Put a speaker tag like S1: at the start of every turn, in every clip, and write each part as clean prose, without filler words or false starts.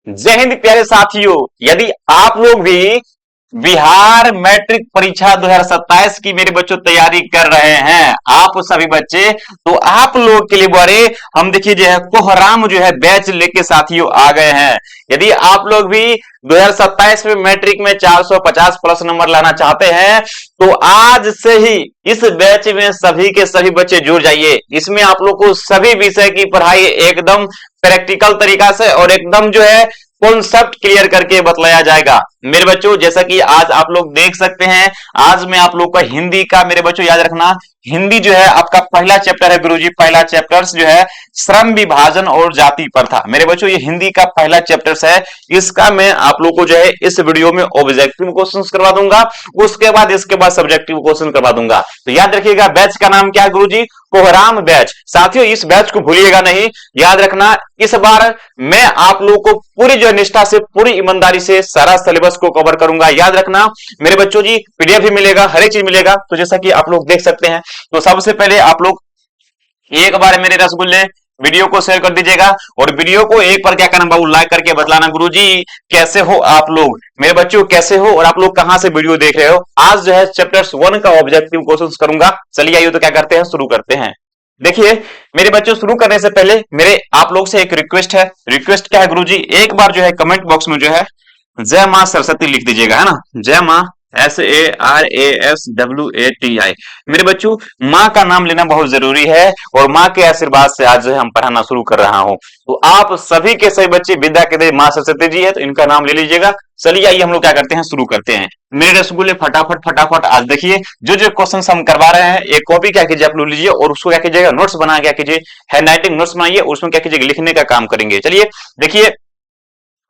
S1: जय हिंद प्यारे साथियों। यदि आप लोग भी बिहार मैट्रिक परीक्षा 2027 की मेरे बच्चों तैयारी कर रहे हैं, आप सभी बच्चे, तो आप लोग के लिए बड़े हम देखिए जो है कोहराम जो है बैच लेके साथियों आ गए हैं। यदि आप लोग भी 2027 में मैट्रिक में 450 प्लस नंबर लाना चाहते हैं तो आज से ही इस बैच में सभी के सभी बच्चे जुड़ जाइए। इसमें आप लोग को सभी विषय की पढ़ाई एकदम प्रैक्टिकल तरीका से और एकदम जो है कॉन्सेप्ट क्लियर करके बतलाया जाएगा मेरे बच्चों। जैसा कि आज आप लोग देख सकते हैं, आज मैं आप लोग का हिंदी का मेरे बच्चों याद रखना, हिंदी जो है आपका पहला चैप्टर है गुरुजी। पहला चैप्टर जो है श्रम विभाजन और जाति प्रथा। मेरे बच्चों ये हिंदी का पहला चैप्टर है, इसका मैं आप लोग को जो है इस वीडियो में ऑब्जेक्टिव क्वेश्चन करवा दूंगा, उसके बाद इसके बाद सब्जेक्टिव क्वेश्चन करवा दूंगा। तो याद रखिएगा बैच का नाम क्या है गुरुजी? कोहराम बैच। साथियों इस बैच को भूलिएगा नहीं, याद रखना। इस बार मैं आप लोगों को पूरी जो निष्ठा से, पूरी ईमानदारी से सारा सिलेबस को कवर करूंगा। याद रखना मेरे बच्चों जी, पीडीएफ भी मिलेगा, हर एक चीज मिलेगा। तो जैसा कि आप लोग देख सकते हैं, तो सबसे पहले आप लोग एक बार मेरे रसगुल्ले वीडियो को शेयर कर दीजिएगा और वीडियो को एक बार क्या करना बाबू, लाइक करके बतलाना गुरुजी कैसे हो आप लोग, मेरे बच्चों कैसे हो और आप लोग कहां से वीडियो देख रहे हो। आज जो है चैप्टर 1 का ऑब्जेक्टिव क्वेश्चन करूंगा। चलिए आइए तो क्या करते हैं, शुरू करते हैं। देखिए मेरे बच्चों, शुरू करने से पहले मेरे आप लोग से एक रिक्वेस्ट है। रिक्वेस्ट क्या है गुरुजी? एक बार जो है कमेंट बॉक्स में जो है जय मां सरस्वती लिख दीजिएगा, है ना। जय मां, SARASWATI। मेरे बच्चों माँ का नाम लेना बहुत जरूरी है और माँ के आशीर्वाद से आज जो है हम पढ़ाना शुरू कर रहा हूं। तो आप सभी के सभी बच्चे विद्या के देवी माँ सरस्वती जी है, तो इनका नाम ले लीजिएगा। चलिए आइए हम लोग क्या करते हैं, शुरू करते हैं। मेरे रसगुल्ले फटाफट फटाफट आज देखिए जो जो क्वेश्चन हम करवा रहे हैं, एक कॉपी क्या कीजिए आप लोग लीजिए और उसको क्या कीजिएगा, नोट्स बना क्या कीजिए, हैंड राइटिंग नोट्स बनाइए, उसमें क्या कीजिएगा, लिखने का काम करेंगे। चलिए देखिए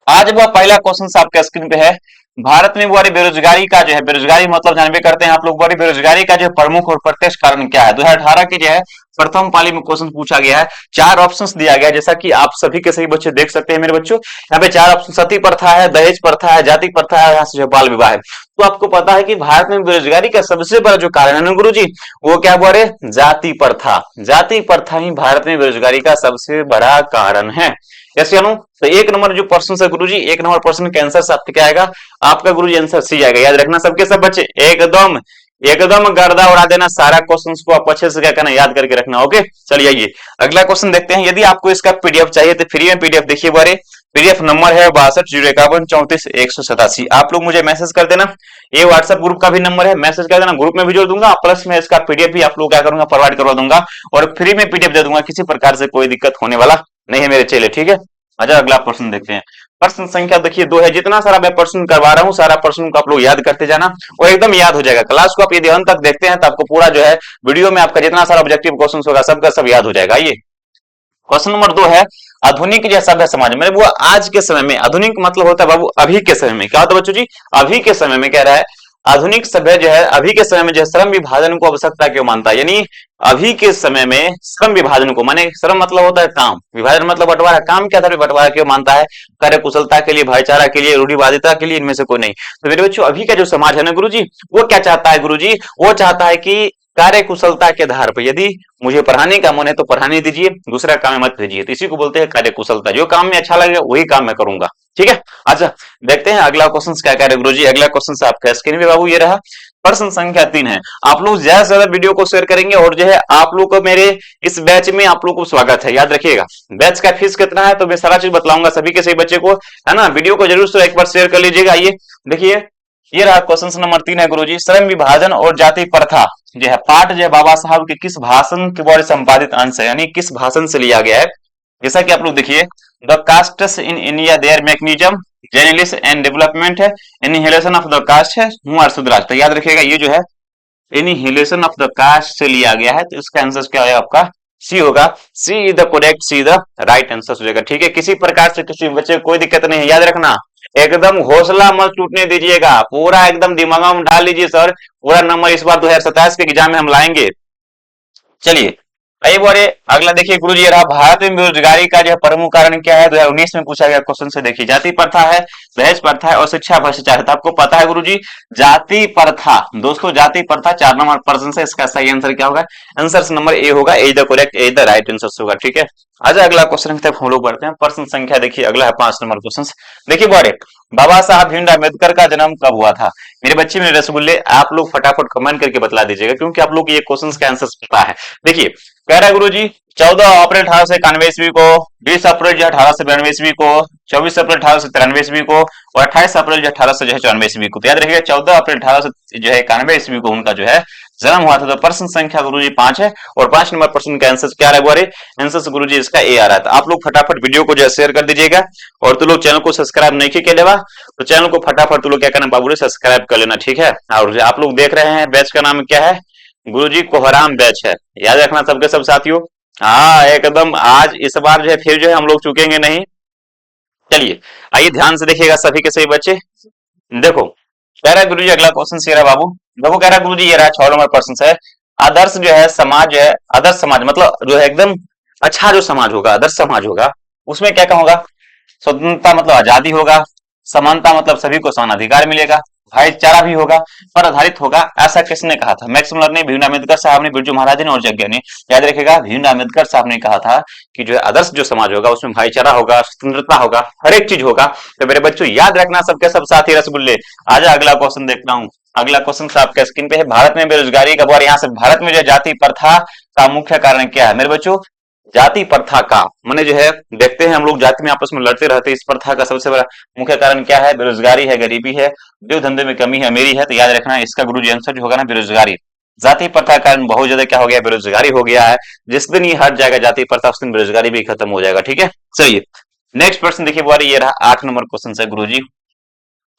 S1: आज वह पहला क्वेश्चन आपके स्क्रीन पे है। भारत में बढ़ी बेरोजगारी का जो है, बेरोजगारी मतलब जानबे करते हैं आप लोग, बढ़ी बेरोजगारी का जो प्रमुख और प्रत्यक्ष कारण क्या है। 2018 की जो है प्रथम पाली में क्वेश्चन पूछा गया है। 4 ऑप्शंस दिया गया है, जैसा कि आप सभी के सभी बच्चे देख सकते हैं मेरे बच्चों। यहाँ पे 4 ऑप्शन, सती प्रथा है, दहेज प्रथा है, जाति प्रथा है, यहाँ से जो बाल विवाह है। तो आपको पता है कि भारत में बेरोजगारी का सबसे बड़ा जो कारण है ना गुरुजी, वो क्या बोले, जाति प्रथा। जाति प्रथा ही भारत में बेरोजगारी का सबसे बड़ा कारण है। यस या नो? तो एक नंबर जो प्रश्न है गुरुजी, एक नंबर प्रश्न का आंसर आपका क्या आएगा, आपका गुरुजी आंसर सी आएगा। याद रखना सबके सब बच्चे, एकदम एकदम गर्दा उड़ा देना, सारा क्वेश्चन को आप अच्छे से क्या करना, याद करके रखना। ओके चलिए आइए अगला क्वेश्चन देखते हैं। यदि आपको इसका पीडीएफ चाहिए तो फ्री में पीडीएफ देखिए, बारे पीडीएफ नंबर है 620151343187। आप लोग मुझे मैसेज कर देना, ये व्हाट्सएप ग्रुप का भी नंबर है, मैसेज कर देना, ग्रुप में भी जोड़ दूंगा, प्लस में इसका पीडीएफ भी आप लोग क्या करूंगा, प्रोवाइड करवा दूंगा और फ्री में पीडीएफ दे दूंगा। किसी प्रकार से कोई दिक्कत होने वाला नहीं है मेरे चेले, ठीक है। अच्छा अगला प्रश्न देखते हैं। प्रश्न संख्या देखिए 2 है। जितना सारा मैं प्रश्न करवा रहा हूँ, सारा प्रश्न को आप लोग याद करते जाना और एकदम याद हो जाएगा। क्लास को आप यदि अंत तक देखते हैं तो आपको पूरा जो है वीडियो में आपका जितना सारा ऑब्जेक्टिव क्वेश्चन होगा सबका सब याद हो जाएगा। ये क्वेश्चन नंबर 2 है। आधुनिक जो सभ्य समाज में, वो आज के समय में, आधुनिक मतलब होता है बाबू अभी के समय में। क्या होता है बच्चों जी? अभी के समय में कह रहा है आधुनिक सभ्य जो है अभी के समय में जो श्रम विभाजन को आवश्यकता क्यों मानता है। यानी अभी के समय में श्रम विभाजन को, माने श्रम मतलब होता है काम, विभाजन मतलब बंटवारा, काम के आधार पर बंटवारा क्यों मानता है, कार्य कुशलता के लिए, भाईचारा के लिए, रूढ़िवादिता के लिए, इनमें से कोई नहीं। तो मेरे बच्चों अभी का जो समाज है ना गुरुजी, वो क्या चाहता है गुरुजी, वो चाहता है कि कार्य कुशलता के आधार पर, यदि मुझे पढ़ाने का मन है तो पढ़ाने दीजिए, दूसरा काम में मत भेजिए। तो इसी को बोलते हैं कार्य कुशलता। जो काम में अच्छा लगेगा वही काम मैं करूंगा, ठीक है। अच्छा देखते हैं अगला क्वेश्चन क्या कह रहे गुरुजी। अगला क्वेश्चन आपका स्क्रीन पे बाबू ये रहा, प्रश्न संख्या 3 है। आप लोग ज्यादा से ज्यादा वीडियो को शेयर करेंगे और जो है आप लोग को मेरे इस बैच में आप लोग को स्वागत है। याद रखिएगा बैच का फीस कितना है तो मैं सारा चीज बतलाऊंगा सभी के सभी बच्चे को, है ना। वीडियो को जरूर से एक बार शेयर कर लीजिएगा। आइए देखिए ये रहा क्वेश्चन नंबर 3 है गुरुजी। श्रम विभाजन और जाति प्रथा जो है पाठ जो है बाबा साहब के किस भाषण के द्वारा संपादित अंश है, यानी किस भाषण से लिया गया है। जैसा कि आप लोग देखिए, the castes in India there mechanism journalist and development है, इनहेलेशन ऑफ द कास्ट है, हूँ सुधराज। तो याद रखिएगा ये जो है इनहेलेशन ऑफ द कास्ट से लिया गया है। तो इसका आंसर क्या होगा आपका, सी होगा। C is the correct, C the right answer हो जाएगा, ठीक है। किसी प्रकार से किसी बच्चे को कोई दिक्कत नहीं है, याद रखना। एकदम हौसला मत टूटने दीजिएगा, पूरा एकदम दिमाग में डाल लीजिए सर, पूरा नंबर इस बार 2027 के एग्जाम में हम लाएंगे। चलिए आइए बोले अगला देखिए गुरुजी, ये रहा भारत में बेरोजगारी का जो है प्रमुख कारण क्या है। 2019 में पूछा गया क्वेश्चन से, देखिए जाति प्रथा है, दहेज प्रथा है और शिक्षा भ्रष्टाचार है। तो आपको पता है गुरुजी, जाति प्रथा, दोस्तों जाति प्रथा 4 नंबर प्रश्न से, इसका सही आंसर क्या होगा? आंसर नंबर ए होगा, A the correct, A the right answer होगा। ठीक है, आज अगला क्वेश्चन की तरफ हम लोग बढ़ते हैं। प्रश्न संख्या देखिए अगला है 5 नंबर क्वेश्चन। देखिए बड़े, बाबा साहब भीमराव अम्बेडकर का जन्म कब हुआ था? मेरे बच्चे, मेरे रसगुल्ले, आप लोग फटाफट कमेंट करके बतला दीजिएगा, क्योंकि आप लोग को ये क्वेश्चन का आंसर पता है। देखिए कह रहा है गुरु जी 14 अप्रैल 1891 को, 20 अप्रैल जो 1892 को, 24 अप्रैल 1893 को और 28 अप्रैल जो 1894 को। तो याद रखिएगा 14 अप्रैल 1891 को उनका जो है जन्म हुआ था। तो प्रश्न संख्या गुरु जी 5 है और 5 नंबर प्रश्न का आंसर क्या रहा है? आंसर गुरु जी इसका ए आ रहा था। आप लोग फटाफट वीडियो को जो है शेयर कर दीजिएगा और तो लोग चैनल को सब्सक्राइब नहीं किए लेवा तो चैनल को फटाफट तो लोग क्या करना बाबू सब्सक्राइब कर लेना। ठीक है, और आप लोग देख रहे हैं बैच का नाम क्या है? गुरुजी कोहराम बैच है, याद रखना सबके सब साथियों। हाँ एकदम, आज इस बार जो है फिर जो है हम लोग चुकेंगे नहीं। चलिए आइए ध्यान से देखिएगा सभी के सभी बच्चे। देखो कह रहा है गुरुजी अगला क्वेश्चन से रहा बाबू। देखो कह रहा है गुरुजी ये रहा 6 नंबर प्रश्न है। आदर्श जो है समाज जो है, आदर्श समाज मतलब जो है एकदम अच्छा जो समाज होगा, आदर्श समाज होगा, उसमें क्या क्या होगा? स्वतंत्रता मतलब आजादी होगा, समानता मतलब सभी को समान अधिकार मिलेगा, भाईचारा भी होगा, पर आधारित होगा। ऐसा किसने कहा था? मैक्स मुलर ने, भीमराव अम्बेडकर साहब ने, बिरजू महाराज ने और जग्गे ने। याद रखेगा भीमराव अम्बेडकर साहब ने कहा था कि जो है आदर्श जो समाज होगा उसमें भाईचारा होगा, स्वतंत्रता होगा, हर एक चीज होगा। तो मेरे बच्चों याद रखना सबके सब साथी रसगुल्ले। आज अगला क्वेश्चन देखना हूं। अगला क्वेश्चन आपके स्क्रीन पे है, भारत में बेरोजगारी का बार। यहाँ से भारत में जो जाति प्रथा का मुख्य कारण क्या है मेरे बच्चों? जाति प्रथा का माने जो है देखते हैं हम लोग जाति में आपस में लड़ते रहते हैं। इस प्रथा का सबसे बड़ा मुख्य कारण क्या है? बेरोजगारी है, गरीबी है, उद्योग धंधे में कमी है, अमीरी है। तो याद रखना इसका गुरुजी आंसर जो होगा ना बेरोजगारी। जाति प्रथा का कारण बहुत ज्यादा क्या हो गया? बेरोजगारी हो गया है। जिस दिन ये हट जाएगा जाति प्रथा उस दिन बेरोजगारी भी खत्म हो जाएगा। ठीक है, चलिए नेक्स्ट प्रश्न देखिए बुआरी, ये रहा 8 नंबर क्वेश्चन है गुरुजी।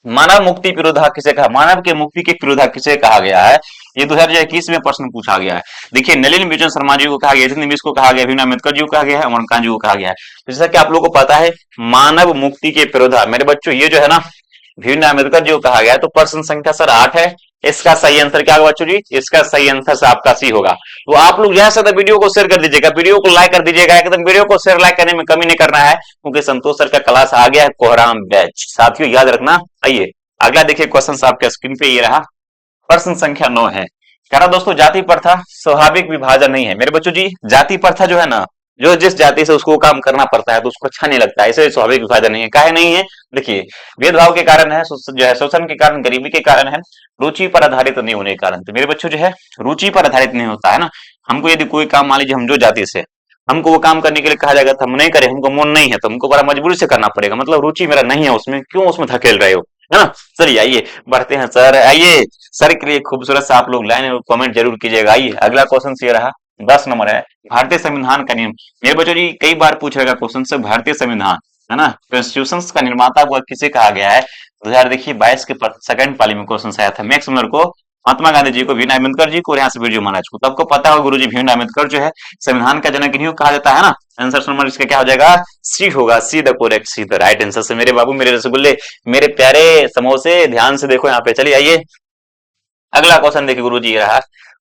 S1: मानव मुक्ति विरोधा किसे कहा? मानव के मुक्ति के विरोधा किसे कहा गया है? ये 2021 में प्रश्न पूछा गया है। देखिए नलिन बिजन शर्मा जी को कहा गया, निमिष को कहा गया, भीमराव अम्बेडकर जी को कहा गया है, अमर कांत जी को कहा गया है। जैसा कि आप लोगों को पता है मानव मुक्ति के विरोधा मेरे बच्चों ये जो है ना भीमराव अम्बेडकर जी को कहा गया है। तो प्रश्न संख्या सर 8 है। इसका सही आंसर क्या होगा बच्चों जी? इसका सही आंसर से आपका सी होगा। तो आप लोग जैसा था वीडियो को शेयर कर दीजिएगा, वीडियो को लाइक कर दीजिएगा, एकदम वीडियो को शेयर लाइक करने में कमी नहीं करना है, क्योंकि संतोष सर का क्लास आ गया है कोहराम बैच। साथियों याद रखना। आइए अगला देखिए क्वेश्चन आपके स्क्रीन पे ये रहा, प्रश्न संख्या 9 है। कह रहा दोस्तों जाति प्रथा स्वाभाविक विभाजन नहीं है। मेरे बच्चों जी जाति प्रथा जो है ना, जो जिस जाति से उसको काम करना पड़ता है तो उसको अच्छा नहीं लगता है, इसे स्वाभाविक विभाजन नहीं है। काहे नहीं है? देखिए भेदभाव के कारण है, जो है शोषण के कारण, गरीबी के कारण है, रुचि पर आधारित नहीं होने के कारण। तो मेरे बच्चों जो है रुचि पर आधारित नहीं होता है ना। हमको यदि कोई काम मान लीजिए हम जो जाति से, हमको वो काम करने के लिए कहा जाएगा तो हम नहीं करें, हमको मन नहीं है तो हमको बड़ा मजबूरी से करना पड़ेगा, मतलब रुचि मेरा नहीं है उसमें, क्यों उसमें धकेल रहे हो, है ना। चलिए आइए बढ़ते हैं सर। आइए सर के लिए खूबसूरत सा आप लोग लाइन और कमेंट जरूर कीजिएगा। आइए अगला क्वेश्चन ये रहा 10 नंबर है, भारतीय संविधान का नियम। मेरे बच्चों जी कई बार पूछेगा क्वेश्चन से भारतीय संविधान, है ना, कॉन्स्टिट्यूशन का निर्माता वो किसे कहा गया है? 2022 के सेकंड पाली में क्वेश्चन आया था मैक्स मुलर को, महात्मा गांधी जी को, भीमराव अम्बेडकर जी को और यहाँ से बिरजू महाराज को। तो आपको पता होगा गुरुजी भीमराव अम्बेडकर जो है संविधान का जनक इन्हीं को कहा जाता है ना। आंसर नंबर इसका क्या हो जाएगा? सी होगा, see the correct, C the right answer से। मेरे बाबू, मेरे रसगुल्ले, मेरे प्यारे समोसे, ध्यान से देखो यहाँ पे। चलिए आइए अगला क्वेश्चन देखिए गुरु जी रहा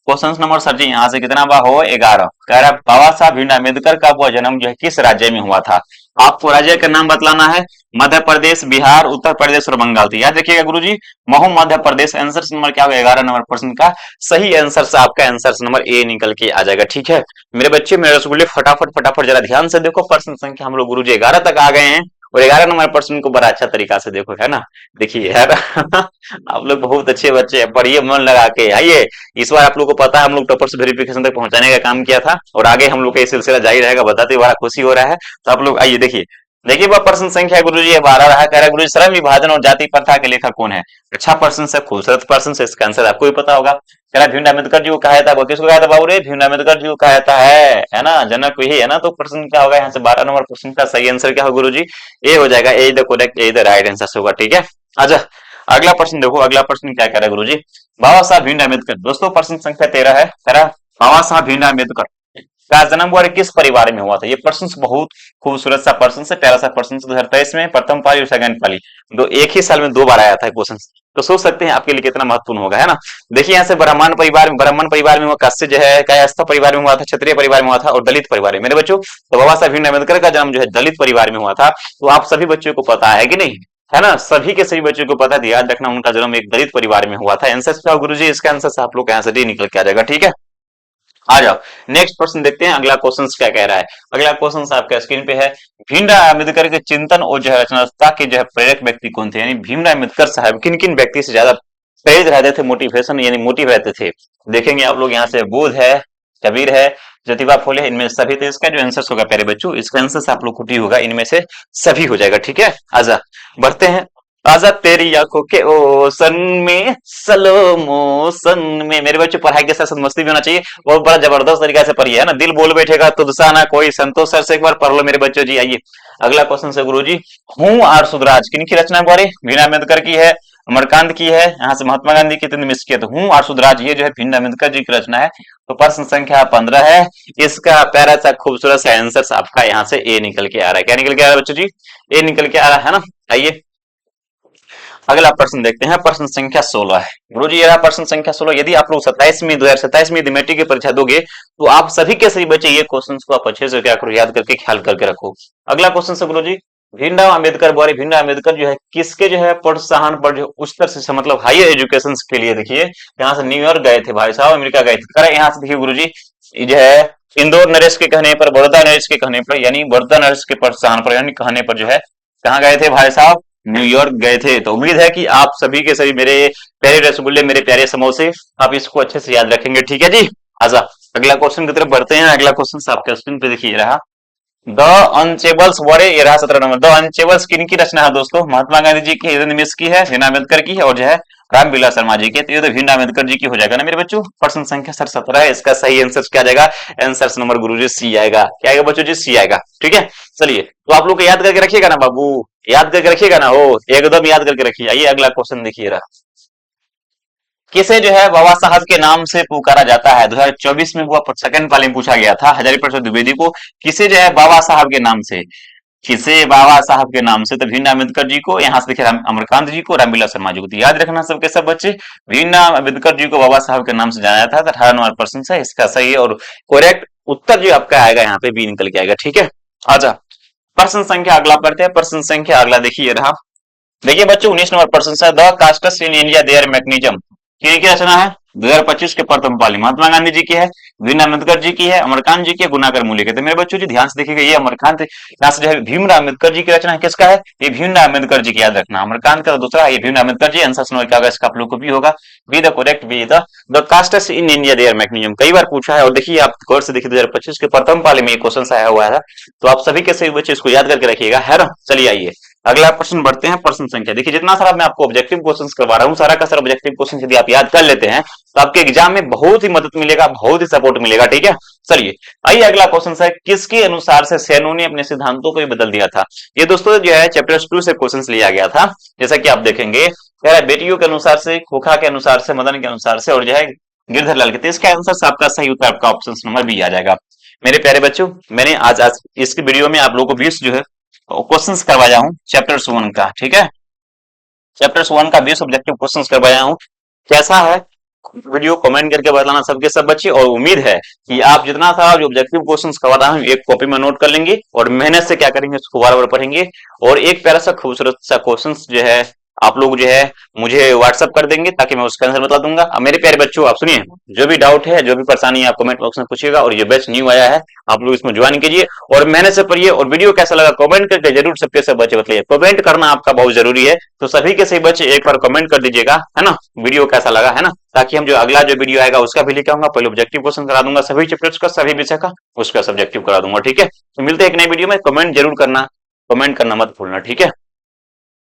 S1: क्वेश्चन नंबर सर जी यहाँ से कितना बा हो 11। कह रहा बाबा साहब भीमराव अम्बेडकर का वो जन्म जो है किस राज्य में हुआ था? आपको राज्य का नाम बतलाना है, मध्य प्रदेश, बिहार, उत्तर प्रदेश और बंगाल। तो याद रखिएगा गुरुजी महू मध्य प्रदेश। आंसर नंबर क्या होगा? 11 नंबर प्रश्न का सही आंसर से आपका आंसर नंबर ए निकल के आ जाएगा। ठीक है मेरे बच्चे, मेरे रसगुल्ले, फटाफट फटाफट जरा ध्यान से देखो। प्रश्न संख्या हम लोग गुरुजी 11 तक आ गए हैं और 11 नंबर प्रश्न को बड़ा अच्छा तरीका से देखो, है ना। देखिए यार आप लोग बहुत अच्छे बच्चे हैं, पढ़िए मन लगा के। आइए इस बार आप लोग को पता है हम लोग टॉपर्स वेरिफिकेशन तक पहुंचाने का काम किया था और आगे हम लोग का ये सिलसिला जारी रहेगा, बताते बड़ा खुशी हो रहा है। तो आप लोग आइए देखिए, देखिए वह प्रश्न संख्या गुरुजी 12 रहा। कह रहा गुरुजी श्रम विभाजन और जाति प्रथा के लेखक कौन है? अच्छा प्रश्न से, खूबसूरत प्रश्न से, इसका आंसर आपको ही पता होगा। कह रहा भीमराव अम्बेडकर जी को कहा जाता है, किसको कहा था बाबू रे? भीमराव अम्बेडकर जी को कहा जाता है ना, जनक यही है ना। तो प्रश्न क्या होगा यहाँ से 12 नंबर प्रश्न का सही आंसर क्या होगा गुरुजी? ए हो जाएगा, A the correct, A the right answer होगा। ठीक है अच्छा अगला प्रश्न देखो, अगला प्रश्न क्या कह रहा है गुरुजी? बाबा साहब भीमराव अम्बेडकर। दोस्तों प्रश्न संख्या 13 है। कह रहा बाबा साहब भीमराव अम्बेडकर का जन्म हुआ किस परिवार में हुआ था। ये प्रश्न बहुत खूबसूरत सा प्रश्न है, प्यारा सा प्रश्न 2023 में प्रथम पाली और सेकंड पाली दो एक ही साल में 2 बार आया था क्वेश्चन। तो सोच सकते हैं आपके लिए कितना महत्वपूर्ण होगा, है ना। देखिए यहाँ से ब्राह्मण परिवार में हुआ, कस्य जो है कायस्थ परिवार में हुआ था, क्षत्रिय परिवार में हुआ था और दलित परिवार में। मेरे बच्चों तो बाबा साहब भीमराव अम्बेडकर का जन्म जो है दलित परिवार में हुआ था। तो आप सभी बच्चों को पता है कि नहीं, है ना, सभी के सभी बच्चों को पता है, याद रखना उनका जन्म एक दलित परिवार में हुआ था। आंसर गुरु जी इसका आंसर आप लोग यहाँ से डी निकल के आ जाएगा, ठीक है। आ जाओ नेक्स्ट क्वेश्चन देखते हैं, अगला क्वेश्चन क्या कह रहा है। अगला क्वेश्चन आपके स्क्रीन पे है, भीमराव अम्बेडकर के चिंतन और जो है रचनात्मकता के जो है प्रेरक व्यक्ति कौन थे। यानी भीमराव अम्बेडकर साहब किन किन व्यक्ति से ज्यादा प्रेरित रहते थे, मोटिवेशन यानी मोटिव रहते थे। देखेंगे आप लोग यहाँ से, बुद्ध है, कबीर है, ज्योतिबा फुले, इनमें सभी। तो इसका जो आंसर होगा प्यारे बच्चों, इसका आंसर आप लोग को डी होगा, इनमें से सभी हो जाएगा, ठीक है। आजा बढ़ते हैं। आजा तेरी आंखों के ओसन में स्लो मोशन में। मेरे बच्चों पढ़ाई के साथ साथ मस्ती भी होना चाहिए, बहुत बड़ा जबरदस्त तरीका से पढ़िए, है ना। दिल बोल बैठेगा तो दुसाना कोई। संतोष सर से एक बार पढ़ लो मेरे बच्चों जी। आइए अगला क्वेश्चन से गुरु जी, हूँ आर सुधराज किन की रचना बारे। भीमराव अम्बेडकर की है, अमरकांत की है, यहाँ से महात्मा गांधी की, तुमने मिस किया। तो हूँ आर सुधराज ये जो है भीमराव अम्बेडकर जी की रचना है। तो प्रश्न संख्या 15 है, इसका प्यारा सा खूबसूरत सा आंसर आपका यहाँ से ए निकल के आ रहा है। क्या निकल के आ रहा है बच्चों जी, ए निकल के आ रहा है ना। आइए अगला प्रश्न देखते हैं, प्रश्न संख्या 16 है। गुरु जी ये रहा प्रश्न संख्या 16। यदि आप लोग 2027 में मेट्रिक की परीक्षा दोगे तो आप सभी के सभी बच्चे ये क्वेश्चन को आप अच्छे से क्या करो, याद करके ख्याल करके रखो। अगला क्वेश्चन से गुरु जी, भीमराव अम्बेडकर बोले, भीमराव अम्बेडकर जो है किसके जो है प्रोत्साहन पर जो उच्चतर शिक्षा मतलब हायर एजुकेशन के लिए, देखिए यहाँ से न्यूयॉर्क गए थे भाई साहब, अमेरिका गए थे। यहाँ से देखिए गुरु जी जो है इंदौर नरेश के कहने पर, बड़ौदा नरेश के कहने पर, यानी बड़ौदा नरेश के प्रोत्साहन पर यानी कहने पर जो है कहाँ गए थे भाई साहब, न्यूयॉर्क गए थे। तो उम्मीद है कि आप सभी के सभी मेरे प्यारे रसगुल्ले, मेरे प्यारे समोसे, आप इसको अच्छे से याद रखेंगे, ठीक है जी। आजा अगला क्वेश्चन की तरफ बढ़ते हैं। अगला क्वेश्चन आपके स्क्रीन पे देखिए रहा, द अनचेबल्स वरे, ये रहा 17 नंबर। द अनचेबल्स किन की रचना है दोस्तों, महात्मा गांधी जी की, मिस की है, भीमराव अम्बेडकर की है और जो है रामविलास शर्मा जी के। तो ये तो भीमराव अम्बेडकर जी की हो जाएगा ना मेरे बच्चों। प्रश्न संख्या 17 है, इसका सही आंसर क्या जाएगा, आंसर नंबर गुरुजी सी आएगा। क्या आएगा बच्चों जी, सी आएगा, ठीक है। चलिए तो आप लोग याद करके रखिएगा ना बाबू, याद करके रखिएगा ना, हो एकदम याद करके रखिए। आइए अगला क्वेश्चन देखिए रहा, किसे जो है बाबा साहब के नाम से पुकारा जाता है। 2024 में हुआ सेकंड पाली में पूछा गया था हजारी प्रसाद द्विवेदी को, किसे जो है बाबा साहब के नाम से, किसे बाबा साहब के नाम से। तो भीमराव अम्बेडकर जी को, यहाँ से देखिए अमरकांत जी को, रामविलास शर्मा जी को। तो याद रखना सबके सब बच्चे, भीमराव अम्बेडकर जी को बाबा साहब के नाम से जाना जाता है। 18 नंबर प्रश्न है इसका सही है और करेक्ट उत्तर जो आपका आएगा यहाँ पे बी निकल के आएगा, ठीक है। आजा प्रश्न संख्या अगला पढ़ते हैं। प्रश्न संख्या अगला देखिए रहा, देखिए बच्चों 19 नंबर प्रश्न है, the castus in India there mechanism की रचना है। 2025 के प्रथम पाली महात्मा गांधी जी की है, भीमराव अम्बेडकर जी की है, अमरकांत जी की है, गुनाकर मूल्य के। तो मेरे बच्चों जी ध्यान से देखिएगा, ये अमरकांत यहाँ से जो है भीमराव अम्बेडकर जी की रचना है, किसका है, ये भीमराव अम्बेडकर जी की, याद रखना। अमरकांत का दूसरा, ये भीमराव अम्बेडकर जी। आंसर सुनो क्या इसका आप लोग को भी होगा, be the correct, be the castus in India there mechanism. कई बार पूछा है और देखिए आप गौर से देखिए 2025 के प्रथम पाली में ये क्वेश्चन आया हुआ है। तो आप सभी के सभी बच्चे इसको याद करके रखिएगा, है ना। चलिए आइए अगला प्रश्न बढ़ते हैं। प्रश्न संख्या देखिए, जितना सारा मैं आपको ऑब्जेक्टिव क्वेश्चंस करवा रहा हूँ, सारा का सारा ऑब्जेक्टिव क्वेश्चन यदि आप याद कर लेते हैं तो आपके एग्जाम में बहुत ही मदद मिलेगा, बहुत ही सपोर्ट मिलेगा, ठीक है। चलिए आइए अगला क्वेश्चन है, किसके अनुसार से सेनों ने अपने सिद्धांतों को ही बदल दिया था। ये दोस्तों जो है चैप्टर 2 से क्वेश्चन लिया गया था, जैसा कि आप देखेंगे कह रहा है बेटियों के अनुसार से, खोखा के अनुसार से, मदन के अनुसार से और जो है गिरधर लाल के। तो इसका आंसर आपका सही उत्तर आपका ऑप्शन नंबर बी आ जाएगा। मेरे प्यारे बच्चों, मैंने आज इस वीडियो में आप लोगों को 20 जो है क्वेश्चंस करवाया हूं चैप्टर 1 का, ठीक है। चैप्टर 1 का 20 ऑब्जेक्टिव क्वेश्चंस करवाया हूं। कैसा है वीडियो कमेंट करके बताना सबके सब बच्चे, और उम्मीद है कि आप जितना सारा जो ऑब्जेक्टिव क्वेश्चंस करवा रहा हूं एक कॉपी में नोट कर लेंगे और मेहनत से क्या करेंगे उसको बार बार पढ़ेंगे और एक प्यारा सा खूबसूरत सा क्वेश्चंस जो है आप लोग जो है मुझे व्हाट्सअप कर देंगे ताकि मैं उसका आंसर बता दूंगा। अब मेरे प्यारे बच्चों आप सुनिए, जो भी डाउट है, जो भी परेशानी है आप कमेंट बॉक्स में पूछिएगा और ये बैच न्यू आया है आप लोग इसमें ज्वाइन कीजिए और मेहनत से पढ़िए। और वीडियो कैसा लगा कमेंट करके जरूर सबके सब बच्चे बताइए, कमेंट करना आपका बहुत जरूरी है। तो सभी के सभी बच्चे एक बार कमेंट कर दीजिएगा, है ना, वीडियो कैसा लगा, है ना, ताकि हम जो अगला जो वीडियो आएगा उसका भी लेके आऊंगा। पहले ऑब्जेक्टिव क्वेश्चन करा दूंगा सभी चैप्टर्स का, सभी विषय का, उसका सब्जेक्टिव करा दूंगा, ठीक है। तो मिलते हैं एक नए वीडियो में, कमेंट जरूर करना, कमेंट करना मत भूलना, ठीक है।